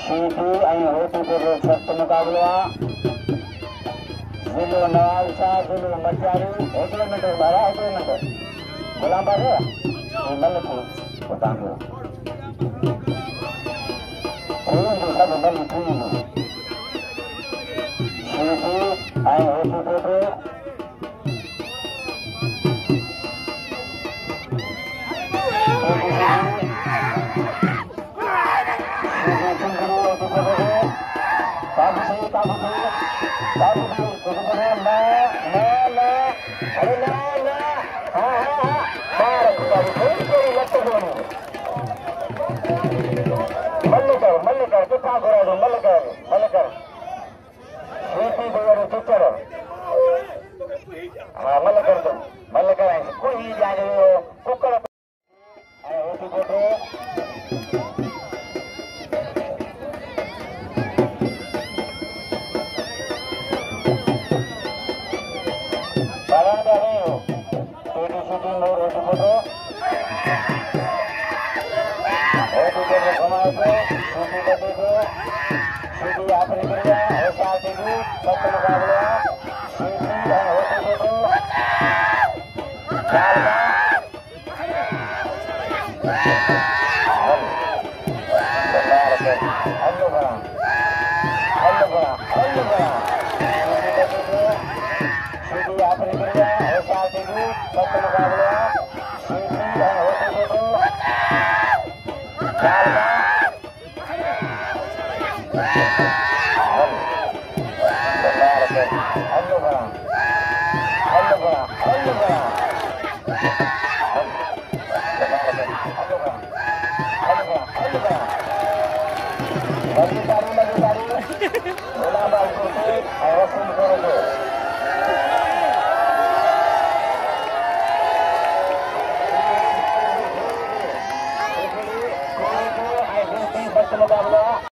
सीधी ऐं होती को सख्त मुकाबलो आहे। ज़िलो नवाब शाह ज़िलो मटियारी। हिकिड़ो मिंट ॿारहा, हिकिड़ो मिंट गुलाम बाबू मल थो तव्हांजो सभु मल थी वेंदो। सीधी ऐं होती को मल्लिकर कितना घुरा दो मल्लिकर स्वीटी बगैर टीचर हाँ मल्लिकर कोई जाने कुकर होती बोलो मुकाबला